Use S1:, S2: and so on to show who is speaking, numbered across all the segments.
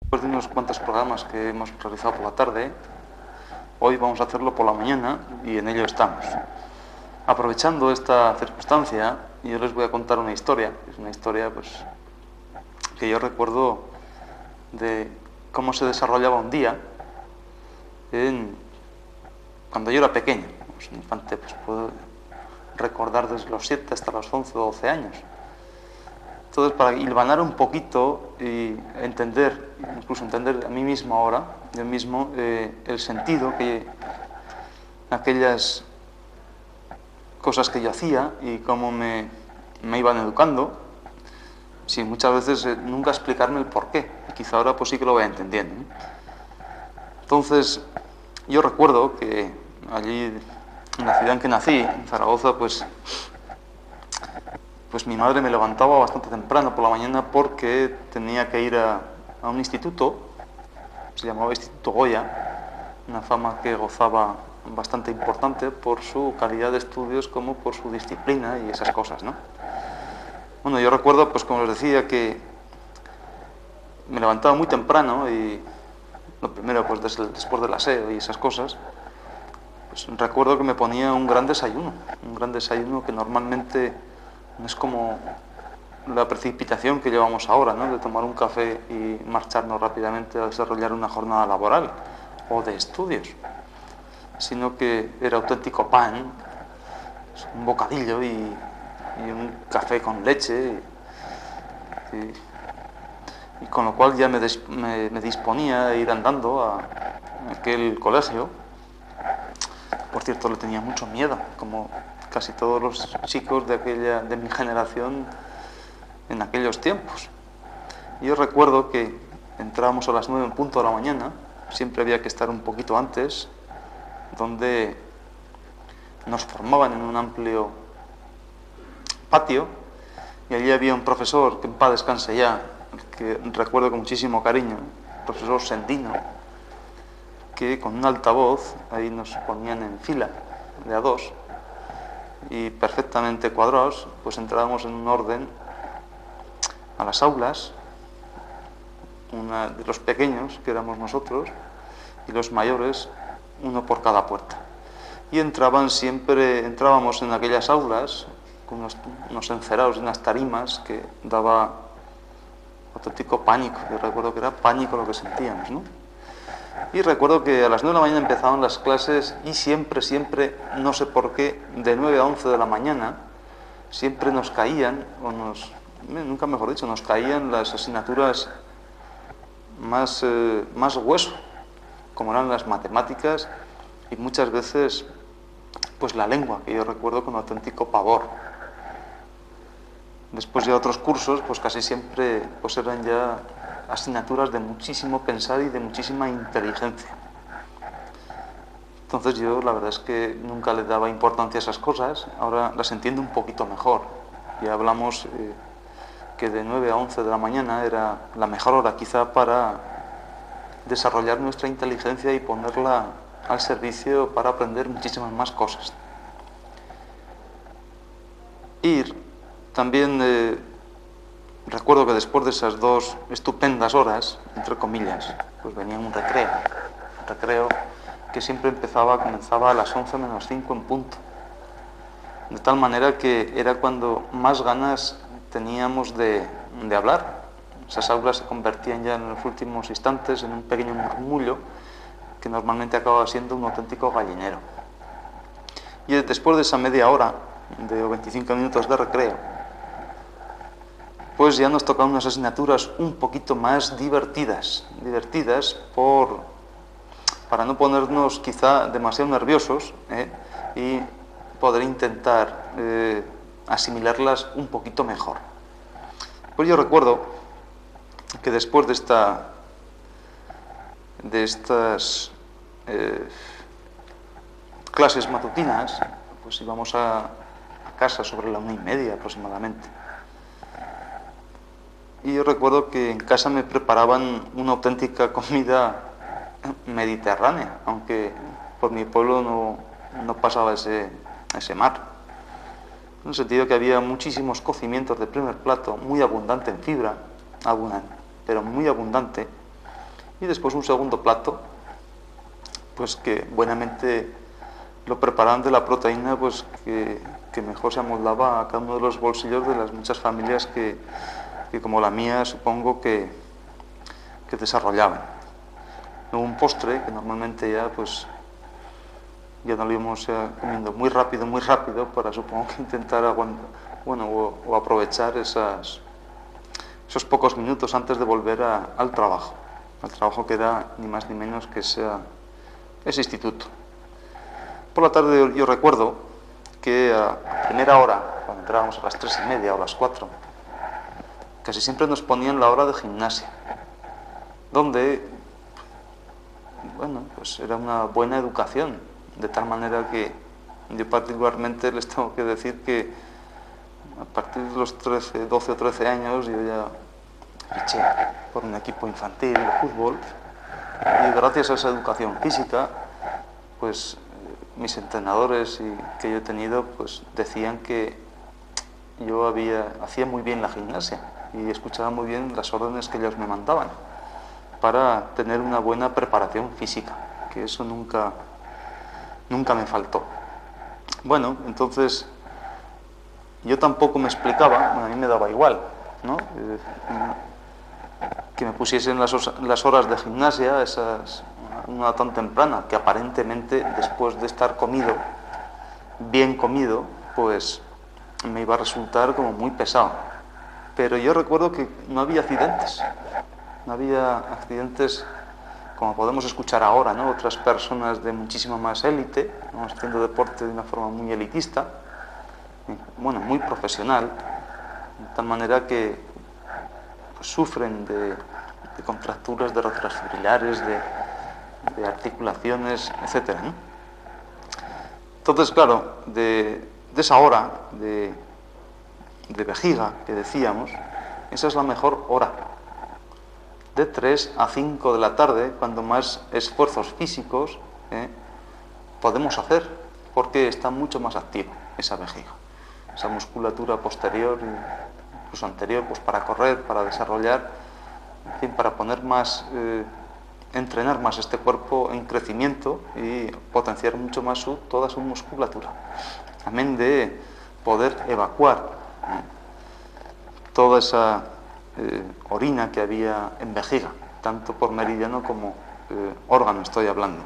S1: Después de unos cuantos programas que hemos realizado por la tarde, hoy vamos a hacerlo por la mañana y en ello estamos. Aprovechando esta circunstancia, yo les voy a contar una historia. Es una historia que yo recuerdo de cómo se desarrollaba un día cuando yo era pequeño. Pues, infante, puedo recordar desde los 7 hasta los 11 o 12 años. Entonces, para hilvanar un poquito y entender, incluso entender a mí mismo ahora, yo mismo, el sentido que aquellas cosas que yo hacía y cómo me iban educando, sin muchas veces nunca explicarme el porqué. Y quizá ahora pues sí que lo vaya entendiendo, ¿no? Entonces, yo recuerdo que allí, en la ciudad en que nací, en Zaragoza, pues mi madre me levantaba bastante temprano por la mañana porque tenía que ir a un instituto, se llamaba Instituto Goya, una fama que gozaba bastante importante por su calidad de estudios como por su disciplina y esas cosas, ¿no? Bueno, yo recuerdo, pues como les decía, que me levantaba muy temprano y lo primero, pues después del aseo y esas cosas, pues recuerdo que me ponía un gran desayuno que normalmente no es como la precipitación que llevamos ahora, ¿no? De tomar un café y marcharnos rápidamente a desarrollar una jornada laboral o de estudios, sino que era auténtico pan, un bocadillo y un café con leche, y con lo cual ya me disponía a ir andando a aquel colegio. Por cierto, le tenía mucho miedo, como casi todos los chicos de mi generación en aquellos tiempos. Yo recuerdo que entrábamos a las 9 en punto de la mañana, siempre había que estar un poquito antes, donde nos formaban en un amplio patio, y allí había un profesor, que en paz descanse ya, que recuerdo con muchísimo cariño, el profesor Sendino, que con un altavoz ahí nos ponían en fila de a dos y perfectamente cuadrados, pues entrábamos en un orden a las aulas, una de los pequeños, que éramos nosotros, y los mayores, uno por cada puerta. Y entrábamos en aquellas aulas con unos encerados y unas tarimas que daba auténtico pánico. Yo recuerdo que era pánico lo que sentíamos, ¿no? Y recuerdo que a las 9 de la mañana empezaban las clases y siempre, no sé por qué, de 9 a 11 de la mañana, siempre nos caían, nunca mejor dicho, nos caían las asignaturas más hueso, como eran las matemáticas y muchas veces pues la lengua, que yo recuerdo con auténtico pavor. Después de otros cursos, pues casi siempre pues eran ya asignaturas de muchísimo pensar y de muchísima inteligencia. Entonces yo la verdad es que nunca le daba importancia a esas cosas, ahora las entiendo un poquito mejor. Ya hablamos que de 9 a 11 de la mañana era la mejor hora quizá para desarrollar nuestra inteligencia y ponerla al servicio para aprender muchísimas más cosas. Y también recuerdo que después de esas 2 estupendas horas, entre comillas, pues venía un recreo que siempre comenzaba a las 11 menos 5 en punto. De tal manera que era cuando más ganas teníamos de hablar. Esas aulas se convertían ya en los últimos instantes en un pequeño murmullo que normalmente acababa siendo un auténtico gallinero. Y después de esa media hora, de 25 minutos de recreo, pues ya nos tocaban unas asignaturas un poquito más divertidas para no ponernos quizá demasiado nerviosos y poder intentar asimilarlas un poquito mejor. Pues yo recuerdo que después de estas clases matutinas, pues íbamos a casa sobre la 1:30 aproximadamente. Y yo recuerdo que en casa me preparaban una auténtica comida mediterránea, aunque por mi pueblo no pasaba ese mar. En el sentido que había muchísimos cocimientos de primer plato, muy abundante en fibra, pero muy abundante, Y después un segundo plato, pues que buenamente lo preparaban de la proteína, pues que mejor se amoldaba a cada uno de los bolsillos de las muchas familias que como la mía supongo que desarrollaban. Luego un postre que normalmente ya pues ya no lo íbamos comiendo muy rápido para supongo que intentar aguantar, bueno, o aprovechar esos pocos minutos antes de volver al trabajo que era ni más ni menos que ese instituto. Por la tarde yo recuerdo que a primera hora, cuando entrábamos a las 3:30 o a las 4, casi siempre nos ponían la hora de gimnasia, donde, bueno, pues era una buena educación, de tal manera que yo particularmente les tengo que decir que a partir de los 12 o 13 años yo ya fiché por un equipo infantil de fútbol y gracias a esa educación física, pues mis entrenadores que yo he tenido pues decían que yo hacía muy bien la gimnasia y escuchaba muy bien las órdenes que ellos me mandaban para tener una buena preparación física, que eso nunca me faltó. Bueno, entonces yo tampoco me explicaba, bueno, a mí me daba igual, ¿no? Que me pusiesen las horas de gimnasia, una tan temprana, que aparentemente después de estar bien comido, pues me iba a resultar como muy pesado. Pero yo recuerdo que no había accidentes como podemos escuchar ahora, ¿no? Otras personas de muchísima más élite, ¿no? Haciendo deporte de una forma muy elitista, bueno, muy profesional, de tal manera que pues, sufren de contracturas, de roturas fibrilares, de articulaciones, etc., ¿no? Entonces, claro, de esa hora de vejiga que decíamos, esa es la mejor hora. De 3 a 5 de la tarde, cuando más esfuerzos físicos podemos hacer, porque está mucho más activa esa vejiga, esa musculatura posterior e incluso anterior, pues para correr, para desarrollar, en fin, para poner entrenar más este cuerpo en crecimiento y potenciar mucho más toda su musculatura, amén de poder evacuar toda esa orina que había en vejiga, tanto por meridiano como órgano estoy hablando.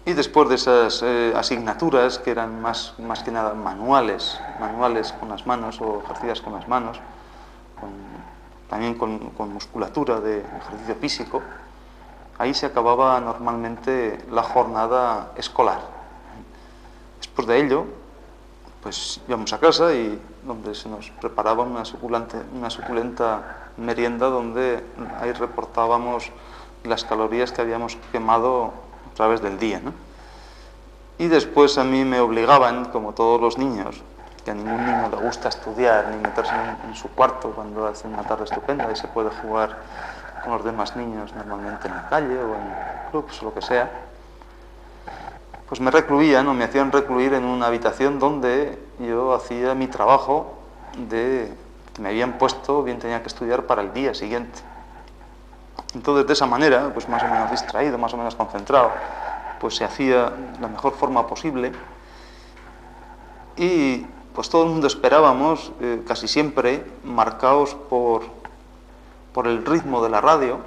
S1: Y después de esas asignaturas que eran más que nada manuales con las manos o ejercidas con las manos, también con musculatura de ejercicio físico, ahí se acababa normalmente la jornada escolar. Después de ello, pues íbamos a casa y donde se nos preparaba una suculenta merienda donde ahí reportábamos las calorías que habíamos quemado a través del día, ¿no? Y después a mí me obligaban, como todos los niños, que a ningún niño le gusta estudiar ni meterse en su cuarto cuando hace una tarde estupenda y se puede jugar con los demás niños normalmente en la calle o en clubs o lo que sea, pues me recluían o me hacían recluir en una habitación donde yo hacía mi trabajo que me habían puesto, bien tenía que estudiar para el día siguiente. Entonces, de esa manera, pues más o menos distraído, más o menos concentrado, pues se hacía la mejor forma posible y pues todo el mundo esperábamos, casi siempre, marcados por el ritmo de la radio,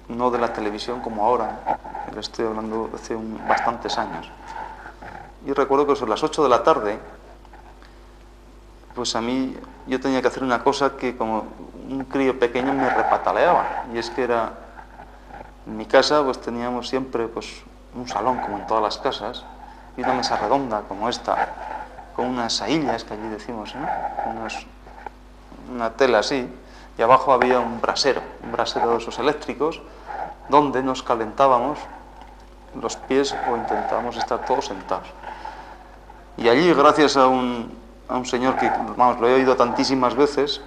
S1: no de la televisión como ahora, le estoy hablando de hace bastantes años. Y recuerdo que sobre las 8 de la tarde, pues a mí yo tenía que hacer una cosa que como un crío pequeño me repataleaba, y es que en mi casa pues teníamos siempre pues un salón como en todas las casas y una mesa redonda como esta, con unas saillas que allí decimos, ¿no? Una tela así, y abajo había un brasero de esos eléctricos, donde nos calentábamos los pies o intentábamos estar todos sentados. Y allí, gracias a un señor que, vamos, lo he oído tantísimas veces,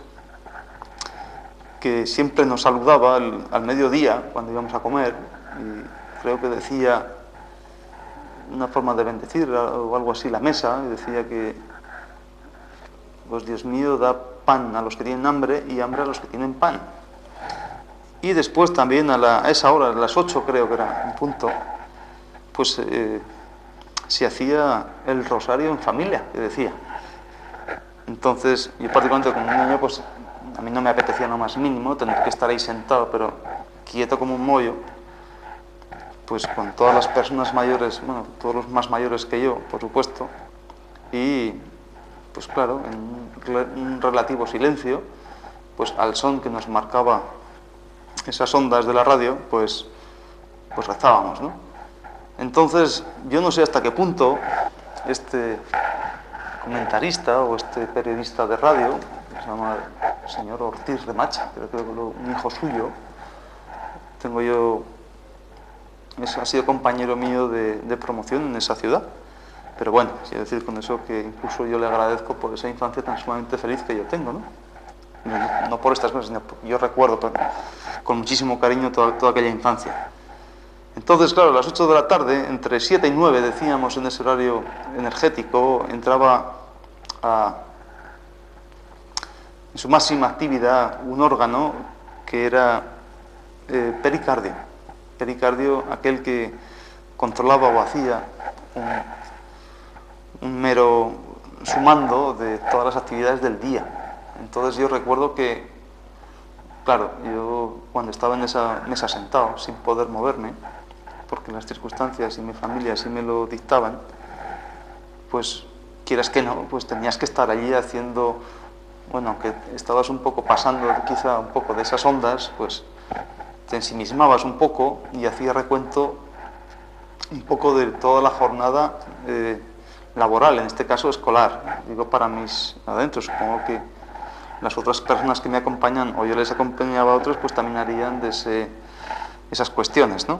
S1: que siempre nos saludaba al mediodía cuando íbamos a comer, y creo que decía una forma de bendecir o algo así la mesa, y decía que, pues Dios mío, da pan a los que tienen hambre y hambre a los que tienen pan. Y después también a esa hora, a las 8 creo que era, en punto, pues se hacía el rosario en familia, que decía. Entonces, yo particularmente como un niño, pues a mí no me apetecía lo más mínimo tener que estar ahí sentado, pero quieto como un mollo, pues con todas las personas mayores, bueno, todos los más mayores que yo, por supuesto, y pues claro, en un relativo silencio, pues al son que nos marcaba esas ondas de la radio, pues rezábamos, ¿no? Entonces, yo no sé hasta qué punto este comentarista o este periodista de radio, que se llama el señor Ortiz de Macha, creo que un hijo suyo, tengo yo, ha sido compañero mío de promoción en esa ciudad. Pero bueno, quiero decir con eso que incluso yo le agradezco por esa infancia tan sumamente feliz que yo tengo, ¿no? No por estas cosas, sino porque yo recuerdo con muchísimo cariño toda aquella infancia. Entonces, claro, a las 8 de la tarde, entre 7 y 9, decíamos en ese horario energético, entraba en su máxima actividad un órgano que era pericardio. Pericardio, aquel que controlaba o hacía un mero sumando de todas las actividades del día. Entonces yo recuerdo que, claro, yo cuando estaba en esa mesa sentado, sin poder moverme, porque las circunstancias y mi familia así me lo dictaban, pues quieras que no, pues tenías que estar allí haciendo, bueno, aunque estabas un poco pasando quizá un poco de esas ondas, pues te ensimismabas un poco y hacías recuento un poco de toda la jornada laboral, en este caso escolar, digo para mis adentros. Supongo que las otras personas que me acompañan o yo les acompañaba a otros, pues también harían de esas cuestiones, ¿no?